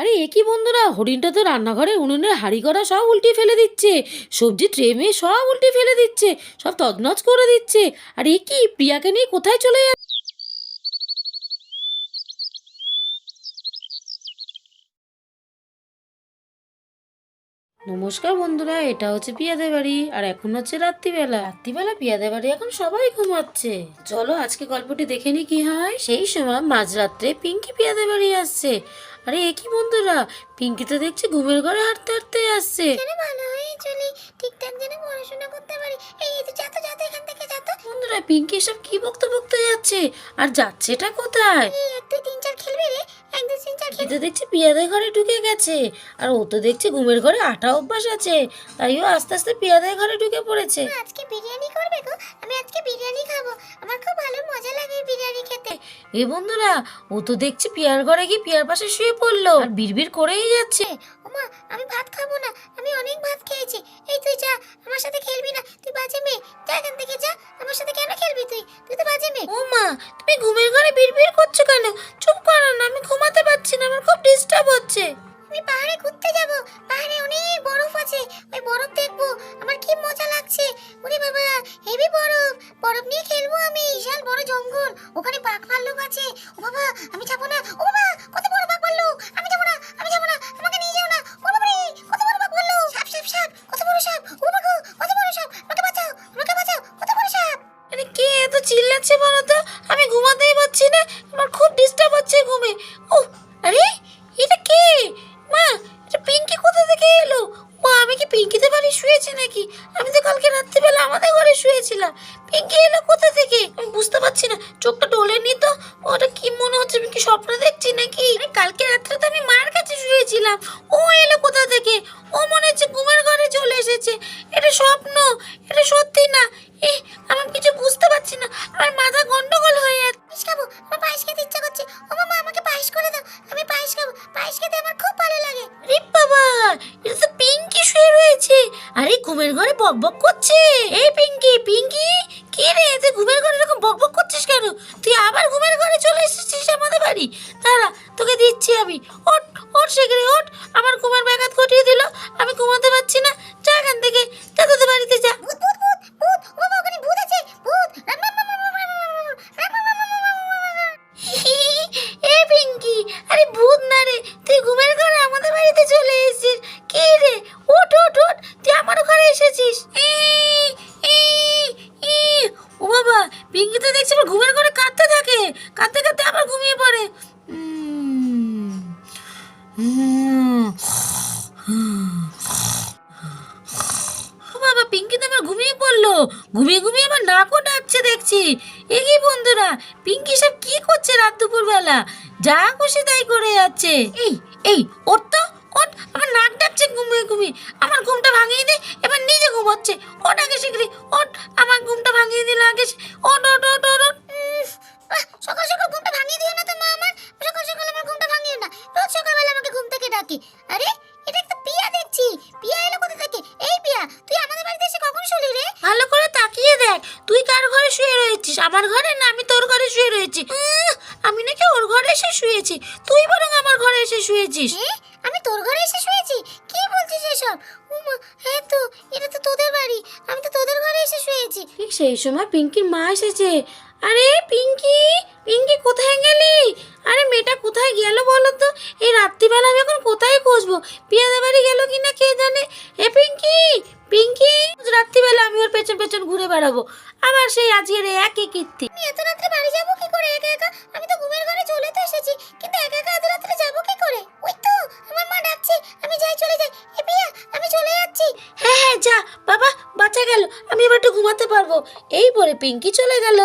আরে এ কি বন্ধুরা, হরিণটা তো রান্নাঘরে উনুনের হাঁড়ি করা সব উল্টে ফেলে দিচ্ছে, সবজি ট্রে মে সব উল্টে ফেলে দিচ্ছে, সব তছনছ করে দিচ্ছে। আর এ কি প্রিয়াকে নিয়ে কোথায় চলে যাচ্ছে? নমস্কার বন্ধুরা, এটা হচ্ছে পিয়াদের বাড়ি। আর এখন হচ্ছে রাত্রিবেলা। রাত্রিবেলা পিয়াদের বাড়ি এখন সবাই ঘুমাচ্ছে। চলো আজকে গল্পটি দেখে নি কি হয়। সেই সময় মাঝরাত্রে পিঙ্কি পিয়াদের বাড়ি আসছে। আরে এ কি বন্ধুরা, পিঙ্কি তো দেখছি ঘুমের ঘরে হাঁটতে হাঁটতে আসছে। ভালো হয়ে চলি, ঠিকঠাক যেন পড়াশোনা করতে পারি। এই তো যা তো এখান থেকে যা তো। বন্ধুরা পিঙ্কি সব কি বকতে বকতে যাচ্ছে, আর যাচ্ছেটা কোথায়? এই 1 2 3 4 খেলবি রে, 1 2 3 4 কি তো দেখছি পিয়াদের ঘরে ঢুকে গেছে। আর ও তো দেখছি ঘুমের ঘরে আটা অভ্যাস আছে, তাই ও আস্তে আস্তে পিয়াদের ঘরে ঢুকে পড়েছে। আজকে বিরিয়ানি করবে গো, আমি আজকে বিরিয়ানি খাবো। আমার খুব ভালো মজা লাগে বিরিয়ানি খেতে। এ বন্ধুরা, ও তো দেখছি পিয়ার ঘরে গিয়ে পিয়ার পাশে শুয়ে পড়লো আর বিড়বিড় করেই যাচ্ছে। ওমা, আমি ভাত খাবো না, আমি অনেক ভাত খেয়েছি। এই তুই যা, আমার সাথে খেলবি না, তুই বাজে মেয়ে, যা এখান থেকে যা। আমার সাথে কেন খেলবি তুই? তুই তো বাজে মেয়ে। ও মা, তুমি ঘুমের ঘরে বিড়বিড় করছো কেন? চুপ করো না, আমি ঘুমাতে পারছি না, আমার খুব ডিস্টার্ব হচ্ছে। আমি পাহাড়ে ঘুরতে যাব, পাহাড়ে অনেক বরফ আছে, ওই বরফ দেখবো। আমার কি মজা লাগছে। ওরে বাবা, হেভি বরফ, বরফ নিয়ে খেলবো আমি। বিশাল বড় জঙ্গল, ওখানে বাঘ ভাল্লুক আছে। ও বাবা, আমি যাবো না। ও বাবা, কত বড় বাঘ ভাল্লুক, আমি যাবো না, আমি যাবো না, আমাকে নিয়ে যাও না। ও বাবা রে, কত বড় বাঘ ভাল্লুক, সাপ সাপ সাপ, কত বড় সাপ। ও বাবা গো, কত বড় সাপ, আমাকে বাঁচাও, আমাকে বাঁচাও, কত বড় সাপ। আরে কে এত চিল্লাচ্ছে বলো তো? আমি ঘুমাতেই পারছি না, আমার খুব ডিস্টার্ব হচ্ছে ঘুমে। ও আরে, এটা কে? মা, এটা পিঙ্কি কোথা থেকে এলো? মা, আমি কি পিঙ্কিতে বাড়ি শুয়েছি নাকি? আমি তো কালকে রাত্রিবেলা আমাদের ঘরে শুয়েছিলাম। পিঙ্কি এলো কোথা থেকে? আমি বুঝতে পারছি না, চোখটা ডোলেনি তো। ওটা কি মনে হচ্ছে, আমি কি স্বপ্ন দেখছি নাকি? আরে কালকে রাত্রে তো আমি মায়ের কাছে শুয়েছিলাম, ও এলো কোথা থেকে? ও মনে হচ্ছে ঘুমের ঘরে চলে এসেছে। এটা স্বপ্ন, এটা সত্যি না। এ, আমি কিছু বুঝতে পারছি না, আমার মাথা গন্ডগোল হয়ে যাচ্ছে। পায়েস খাবো, আমার পায়েস খেতে ইচ্ছা করছে। ও মামা, আমাকে পায়েস করে দাও, আমি পায়েস খাবো। পায়েস খেতে আমার খুব ভালো লাগে। আরে বাবা, এটা তো পিঙ্কি শুয়ে রয়েছে। আরে ঘুমের ঘরে বকবক করছে। এই পিঙ্কি, পিঙ্কি, কে রে, তুই ঘুমের ঘরে এরকম বকবক করছিস কেন? তুই আবার ঘুমের ঘরে চলে এসেছিস আমাদের বাড়ি? দাঁড়া, তোকে দিচ্ছি আমি। ওঠ, ওঠ শিগগিরই ওঠ। আমার ঘুমের ব্যাঘাত ঘটিয়ে দিল, আমি ঘুমাতে পারছি না। যা এখান থেকে, যা তোদের বাড়িতে যা। ভূত ভূত ভূত ভূত, ও বাবা, ওখানে ভূত আছে, ভূত। এ পিঙ্কি, আরে ভূত না রে, তুই ঘুমের ঘরে আমাদের বাড়িতে চলে এসেছিস। কে রে? ওঠ ওঠ ওঠ, তুই আমার ঘরে এসেছিস। ই, ই, ও বাবা, পিঙ্কি তো দেখছি আবার ঘুমের ঘরে কাঁদতে থাকে, কাঁদতে কাঁদতে আবার ঘুমিয়ে পড়ে। উম, উম, ও বাবা, পিঙ্কি তো আবার ঘুমিয়ে পড়লো। ঘুমিয়ে ঘুমিয়ে আবার নাকও ডাকছে দেখছি। এ কি বন্ধুরা, পিঙ্কি সব কি করছে রাত দুপুর বেলা? যা খুশি তাই করে যাচ্ছে। এই এই, ওঠ তো, ওঠ, আমার নাক ডাকছে ঘুমিয়ে ঘুমিয়ে। আমার ঘুমটা ভাঙিয়ে দে, এবার নিজে ঘুমোচ্ছে। ওঠ আগে শিগগিরি ওঠ, আমার ঘুমটা ভাঙিয়ে দিল আগে। ওঠ ওঠ ওঠ ওঠ ওঠ। সকাল সকাল ঘুমটা ভাঙিয়ে দিও না তো মা আমার। সকাল সকাল আমার ঘুমটা ভাঙিও না, রোজ সকালবেলা আমাকে ঘুম থেকে ডাকে। আরে, এটা একটা পিয়া দেখছি। পিয়া এলো কোথা থেকে? এই পিয়া, তুই আমাদের বাড়িতে এসে কখন শুলি রে? ভালো করে তাকিয়ে দেখ, তুই কার ঘরে শুয়ে রয়েছিস? আমার ঘরে না, আমি তোর ঘরে শুয়ে রয়েছি। আমি নাকি ওর ঘরে এসে শুয়েছি, তুই বরং আমার ঘরে এসে শুয়েছিস। আমি তোর ঘরে এসে শুয়েছি? কি বলছিস এসব? উমা, হ্যাঁ তো, এটা তো তোদের বাড়ি, আমি তো তোদের ঘরে এসে শুয়েছি। ঠিক সেই সময় পিঙ্কির মা এসেছে। আরে পিঙ্কি, পিঙ্কি কোথায় গেলি? আরে মেয়েটা কোথায় গেল বলো তো? এই রাত্রিবেলা আমি এখন কোথায় খুঁজবো? পিয়াদা বাড়ি গেল কিনা কে জানে। এ পিঙ্কি, পিঙ্কি, রাত্রিবেলা আমি ওর পেছন পেছন ঘুরে বেড়াবো, আবার সেই আজকের এই একই কীর্তি। আমি এত রাত্রে বাড়ি যাবো কি করে একা একা? আমি তো ঘুমের ঘরে চলে তো এসেছি, কিন্তু একা একা এত রাত্রে যাবো কি করে? ওই তো আমার মা ডাকছে, আমি যাই, চলে যাই। এ পিয়া, আমি চলে যাচ্ছি। হ্যাঁ হ্যাঁ যা বাবা, বাঁচা গেল, আমি এবার একটু ঘুমাতে পারবো। এই বলে পিঙ্কি চলে গেল।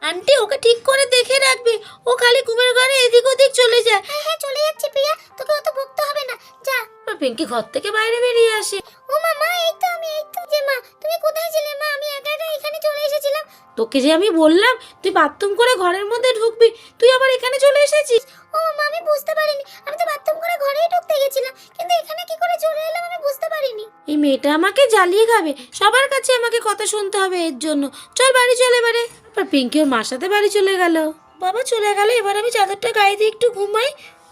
আন্টি, ওকে ঠিক করে দেখে রাখবে, ও খালি ঘুমের ঘরে এদিক ওদিক চলে যায়। হ্যাঁ হ্যাঁ, চলে যাচ্ছি পিয়া, তোকে অত বকতে হবে না, যা। পিঙ্কি ঘর থেকে বাইরে বেরিয়ে আসে। ও মামা, এই তো আমি, এই তো। যে মা, তুমি কোথায় ছিলে মা? আমি একা একা এখানে চলে এসেছিলাম। তোকে যে আমি বললাম তুই বাথরুম করে ঘরের মধ্যে ঢুকবি, তুই আবার এখানে চলে এসেছিস। ও মামা, আমি বুঝতে পারিনি, আমি তো বাথরুম করে ঘরেই ঢুকতে গেছিলাম, কিন্তু এখানে কি করে চলে এলাম আমি বুঝতে পারিনি। এই মেয়েটা আমাকে জ্বালিয়ে খাবে, সবার কাছে আমাকে কথা শুনতে হবে এর জন্য। চল বাড়ি চল এবারে। এবার পিঙ্কি ওর মার সাথে বাড়ি চলে গেল। বাবা চলে গেল, এবার আমি চাদরটা গায়ে দিয়ে একটু ঘুমাই।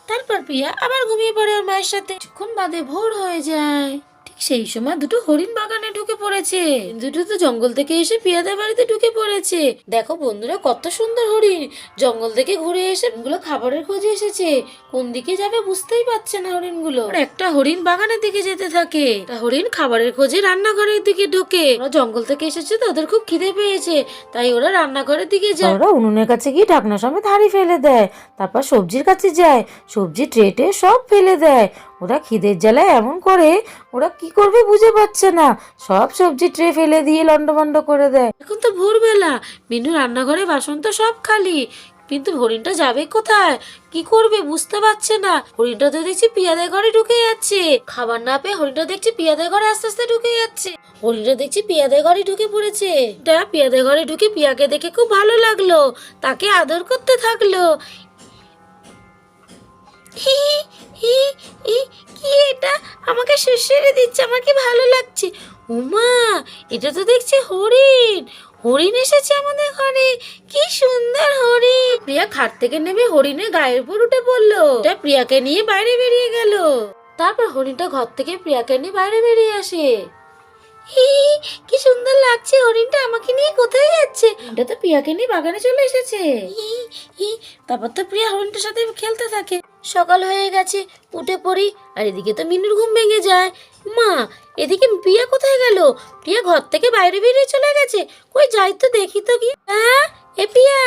তারপর প্রিয়া আবার ঘুমিয়ে পড়ে ওর মায়ের সাথে। কিছুক্ষণ বাদে ভোর হয়ে যায়। ঠিক সেই সময় দুটো হরিণ বাগানে ঢুকে পড়েছে। দুটো তো জঙ্গল থেকে এসে পিয়াদের বাড়িতে ঢুকে পড়েছে। দেখো বন্ধুরা, কত সুন্দর হরিণ জঙ্গল থেকে ঘুরে এসে গুলো খাবারের খোঁজে এসেছে। কোন দিকে যাবে বুঝতেই পারছে না হরিণগুলো। একটা হরিণ বাগানের দিকে যেতে থাকে, একটা হরিণ খাবারের খোঁজে রান্নাঘরের দিকে ঢোকে। ওরা জঙ্গল থেকে এসেছে তো ওদের খুব খিদে পেয়েছে, তাই ওরা রান্নাঘরের দিকে যায়। ওরা উনুনের কাছে গিয়ে ঢাকনা সমেত হাঁড়ি ফেলে দেয়। তারপর সবজির কাছে যায়, সবজি ট্রেটে সব ফেলে দেয়। ওরা খিদের জ্বালায় এমন করে, ওরা কি করবে বুঝে পাচ্ছে না, সব সবজি ট্রে ফেলে দিয়ে লন্ডভন্ড করে দেয়। এখন তো ভোরবেলা, মিনু রান্নাঘরে বাসন তো সব খালি, কিন্তু হরিণটা যাবে কোথায়, কি করবে বুঝতে পারছে না। হরিণটা তো দেখছি পিয়াদের ঘরে ঢুকে যাচ্ছে। খাবার না পেয়ে হরিণটা দেখছি পিয়াদের ঘরে আস্তে আস্তে ঢুকে যাচ্ছে। হরিণটা দেখছি পিয়াদের ঘরে ঢুকে পড়েছে। পিয়াদের ঘরে ঢুকে পিয়াকে দেখে খুব ভালো লাগলো, তাকে আদর করতে থাকলো। হি হি হি, কি এটা আমাকে শেষে দিচ্ছে, আমার কি ভালো লাগছে। উমা, এটা তো দেখছি হরিণ। হরিণ এসেছে আমাদের ঘরে, কি সুন্দর হরিণ। প্রিয়া খাট থেকে নেমে হরিণের গায়ের উপর উঠে পড়লো। এটা প্রিয়াকে নিয়ে বাইরে বেরিয়ে গেল। তারপর হরিণটা ঘর থেকে প্রিয়াকে নিয়ে বাইরে বেরিয়ে আসে। হি, কি সুন্দর লাগছে, হরিণটা আমাকে নিয়ে কোথায় যাচ্ছে। এটা তো প্রিয়াকে নিয়ে বাগানে চলে এসেছে। হি হি, তারপর তো প্রিয়া হরিণটার সাথে খেলতে থাকে। সকাল হয়ে গেছে, উঠে পড়ি, আর এদিকে তো মিনুর ঘুম ভেঙে যায়। মা, এদিকে প্রিয়া কোথায় গেল? প্রিয়া ঘর থেকে বাইরে বেরিয়ে চলে গেছে, কই যাই তো দেখি তো কি। হ্যাঁ, এ প্রিয়া,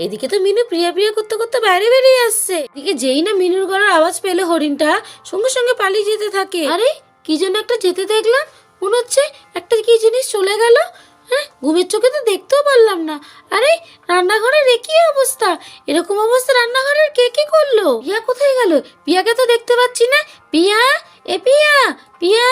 এদিকে তো মিনু প্রিয়া প্রিয়া করতে করতে বাইরে বেরিয়ে আসছে। এদিকে যেই না মিনুর গলার আওয়াজ পেলে হরিণটা সঙ্গে সঙ্গে পালিয়ে যেতে থাকে। আরে কি যেন একটা যেতে দেখলাম, মনে হচ্ছে একটা কি জিনিস চলে গেল। হ্যাঁ, ঘুমের চোখে তো দেখতেও পারলাম না। আরে রান্নাঘরের কি অবস্থা, এরকম অবস্থা রান্নাঘরের কে কি করলো? পিয়া কোথায় গেল? পিয়াকে তো দেখতে পাচ্ছি না। পিয়া, এ পিয়া, পিয়া।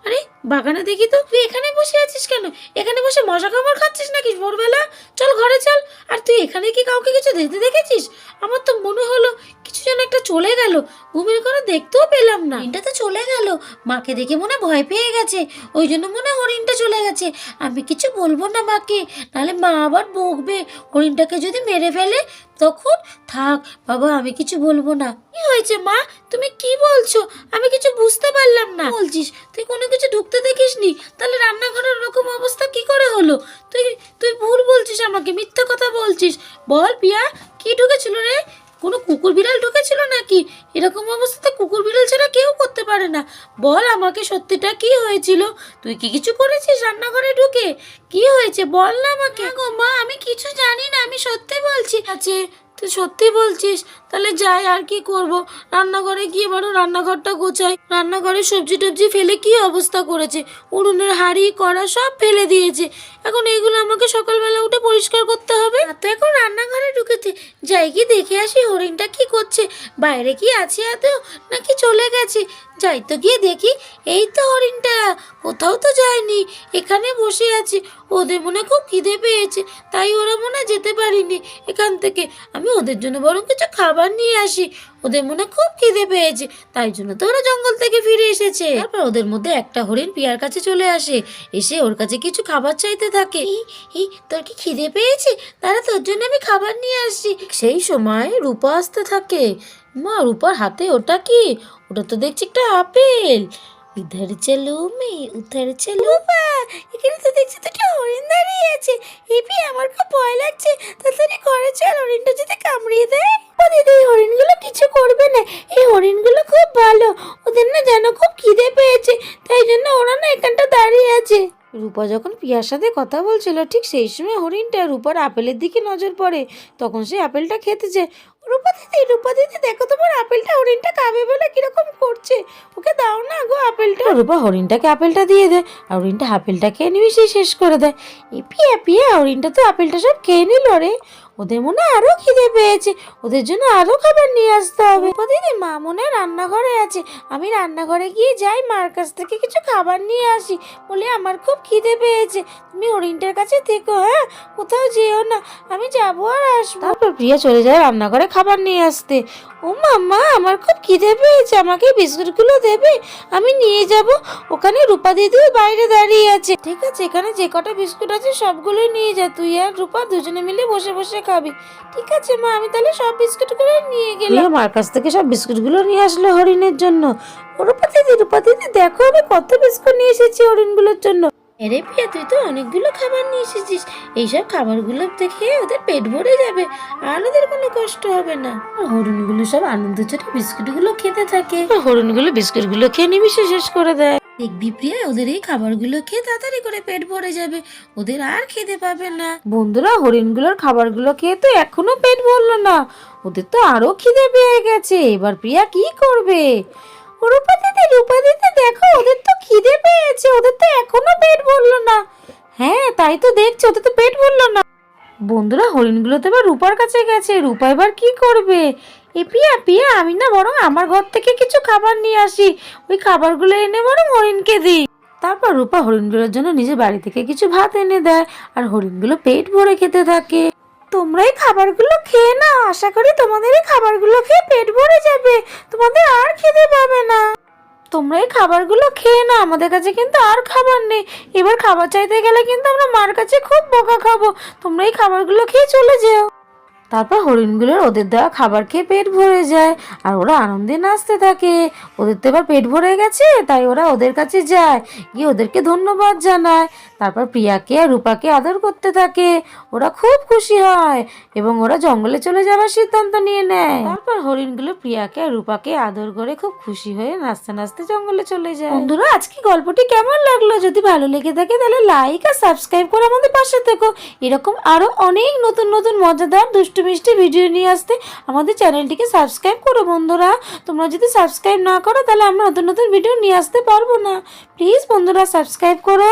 আরে বাগানে দেখি তো, তুই এখানে বসে আছিস কেন? এখানে বসে মশা কামড় খাচ্ছিস নাকি ভোরবেলা? চল ঘরে চল। আর তুই এখানে কি কাউকে কিছু দিতে দেখেছিস? আমার তো মনে হলো কিছু যেন একটা চলে গেল, ঘুমের ঘরে দেখতেও পেলাম না। হরিণটা তো চলে গেল, মাকে দেখে মনে ভয় পেয়ে গেছে, ওই জন্য মনে হরিণটা চলে গেছে। আমি কিছু বলবো না মাকে, নাহলে মা আবার বকবে। হরিণটাকে যদি মেরে ফেলে তখন? থাক বাবা, আমি কিছু বলবো না। কি হয়েছে মা, তুমি কি বলছো? আমি কিছু বুঝতে পারলাম না। বলছিস তুই কোনো কিছু ঢুকতে দেখিসনি, তাহলে রান্নাঘরের ওরকম অবস্থা কি করে হলো? তুই তুই ভুল বলছিস, আমাকে মিথ্যা কথা বলছিস। বল পিয়া, কি ঢুকেছিল রে? কোনো কুকুর বিড়াল ঢুকেছিল নাকি? এরকম অবস্থাতে কুকুর বিড়াল ছাড়া কেউ করতে পারে না। বল আমাকে সত্যিটা, কি হয়েছিল? তুই কি কিছু করেছিস রান্নাঘরে ঢুকে? কি হয়েছে বল না আমাকে। গো মা, আমি কিছু জানি না, আমি সত্যি বলছি। আছে, তুই সত্যি বলছিস? তাহলে যাই, আর কি করব। রান্নাঘরে গিয়ে বড় রান্নাঘরটা গোছাই। রান্নাঘরে সবজি টবজি ফেলে কি অবস্থা করেছে, উনুনের হাঁড়ি কড়া সব ফেলে দিয়েছে। এখন এগুলো আমাকে সকালবেলা উঠে পরিষ্কার করতে হবে। তো এখন রান্নাঘরে ঢুকেছে, যাই কি দেখে আসি হরিণটা কি করছে, বাইরে কি আছে আদৌ নাকি চলে গেছে। যাই তো গিয়ে দেখি। এই তো হরিণটা, কোথাও তো যায়নি, এখানে বসে আছে। ওদের মনে খুব খিদে পেয়েছে, তাই ওরা মনে যেতে পারিনি এখান থেকে। আমি ওদের জন্য বরং কিছু খাবার নিয়ে আসি, ওদের মনে খুব খিদে পেয়েছে, তাই জন্য তো ওরা জঙ্গল থেকে ফিরে এসেছে। তারপর ওদের মধ্যে একটা হরিণ পিয়ার কাছে চলে আসে, এসে ওর কাছে কিছু খাবার চাইতে থাকে। তোর কি খিদে পেয়েছে? তারা তোর জন্য আমি খাবার নিয়ে আসছি। সেই সময় রূপা আসতে থাকে। মা, রূপার হাতে ওটা কি? ওটা তো দেখছি একটা আপেল। ইধার চলো মে উধার চলো। এখানে তো দেখছি তো একটা হরিণ দাঁড়িয়ে আছে। এপি, আমার খুব ভয় লাগছে, তাড়াতাড়ি ঘরে চল, হরিণটা যদি কামড়িয়ে দেয়। ও দিদি, এই হরিণগুলো কিছু করবে না, এই হরিণগুলো খুব ভালো। ওদের না যেন খুব খিদে পেয়েছে, তাই জন্য ওরা না এখানটা দাঁড়িয়ে আছে। রূপা যখন পিয়ার সাথে কথা বলছিল, ঠিক সেই সময় হরিণটা রূপার আপেলের দিকে নজর পড়ে। তখন সে আপেলটা খেতে যায়। রূপা দিদি, দেখো তোমার আপেলটা হরিণটা খাবে বলে কিরকম করছে, ওকে দাও না গো আপেলটা। রূপা হরিণটাকে আপেলটা দিয়ে দেয়, আর হরিণটা আপেলটা খেয়ে নিমিশেই শেষ করে দেয়। পিয়া, হরিণটা তো আপেলটা সব খেয়ে নিল রে। ওদের মনে আরো খিদে পেয়েছে, ওদের জন্য আরো খাবার নিয়ে আসতে হবে। দিদি, মা মনে রান্নাঘরে আছে, আমি রান্নাঘরে গিয়ে যাই, মার কাছ থেকে কিছু খাবার নিয়ে আসি। বলে আমার খুব খিদে পেয়েছে, তুমি হরিণটার কাছে থেকো, হ্যাঁ, কোথাও যেও না, আমি যাবো আর আসবো। তারপর প্রিয়া চলে যায় রান্নাঘরে খাবার নিয়ে আসতে। ও মাম্মা, আমার খুব খিদে পেয়েছে, আমাকে বিস্কুটগুলো দেবে? আমি নিয়ে যাব। ওখানে রূপা দিদিও বাইরে দাঁড়িয়ে আছে। ঠিক আছে, এখানে যে কটা বিস্কুট আছে সবগুলোই নিয়ে যা, তুই আর রূপা দুজনে মিলে বসে বসে খাবি। ঠিক আছে মা, আমি তাহলে সব বিস্কুটগুলো নিয়ে গেলাম। মার কাছ থেকে সব বিস্কুটগুলো নিয়ে আসলো হরিণের জন্য। রূপা দিদি দেখো আমি কত বিস্কুট নিয়ে এসেছি হরিণগুলোর জন্য। আরে প্রিয়া, তুই তো অনেকগুলো খাবার নিয়ে এসেছিস। এইসব খাবারগুলো দেখে ওদের পেট ভরে যাবে, আর ওদের কোনো কষ্ট হবে না। হরিণগুলো সব আনন্দ চোটে বিস্কুটগুলো খেতে থাকে। হরিণগুলো বিস্কুটগুলো খেয়ে নিমিশে শেষ করে দেয়। দেখবি প্রিয়া, ওদের এই খাবারগুলো খেয়ে তাড়াতাড়ি করে পেট ভরে যাবে, ওদের আর খেতে পাবে না। বন্ধুরা, হরিণগুলোর খাবারগুলো খেয়ে তো এখনো পেট ভরলো না, ওদের তো আরো খিদে পেয়ে গেছে। এবার প্রিয়া কি করবে? রূপা দিদি দেখো, ওদের তো খিদে পেয়েছে, ওদের তো এখনো পেট ভরলো না। হ্যাঁ, তাই তো দেখছি, ওদের তো পেট ভরলো না। বন্ধুরা, হরিণগুলো তো এবার রূপার কাছে গেছে, রূপা এবার কি করবে? পিয়া, আমি না বরং আমার ঘর থেকে কিছু খাবার নিয়ে আসি, ওই খাবারগুলো এনে বরং হরিণকে দিই। তারপর রূপা হরিণগুলোর জন্য নিজের বাড়ি থেকে কিছু ভাত এনে দেয়, আর হরিণগুলো পেট ভরে খেতে থাকে। তোমরা এই খাবারগুলো খেয়ে নাও, আশা করি তোমাদের এই খাবারগুলো খেয়ে পেট ভরে যাবে, তোমাদের আর খিদে পাবে না। তোমরা এই খাবারগুলো খেয়ে নাও, আমাদের কাছে কিন্তু আর খাবার নেই। এবার খাবার চাইতে গেলে কিন্তু আমরা মার কাছে খুব বকা খাবো। তোমরা এই খাবারগুলো খেয়ে চলে যেও। তারপর হরিণগুলোর ওদের দেওয়া খাবার খেয়ে পেট ভরে যায়, আর ওরা আনন্দে নাচতে থাকে। ওদের তো এবার পেট ভরে গেছে, তাই ওরা ওদের কাছে যায়, গিয়ে ওদেরকে ধন্যবাদ জানায়। তারপর প্রিয়াকে আর রূপাকে আদর করতে থাকে। ওরা খুব খুশি হয় এবং ওরা জঙ্গলে চলে যাওয়ার সিদ্ধান্ত নিয়ে নেয়। তারপর হরিণগুলো প্রিয়াকে আর রূপাকে আদর করে খুব খুশি হয়ে নাচতে নাচতে জঙ্গলে চলে যায়। বন্ধুরা, আজকে গল্পটি কেমন লাগলো? যদি ভালো লেগে থাকে তাহলে লাইক আর সাবস্ক্রাইব করে আমাদের পাশে থেকো। এরকম আরো অনেক নতুন নতুন মজাদার দুষ্টু মিষ্টি ভিডিও নিয়ে আসতে আমাদের চ্যানেলটিকে সাবস্ক্রাইব করো। বন্ধুরা, তোমরা যদি সাবস্ক্রাইব না করো তাহলে আমরা নতুন নতুন ভিডিও নিয়ে আসতে পারবো না। প্লিজ বন্ধুরা, সাবস্ক্রাইব করো।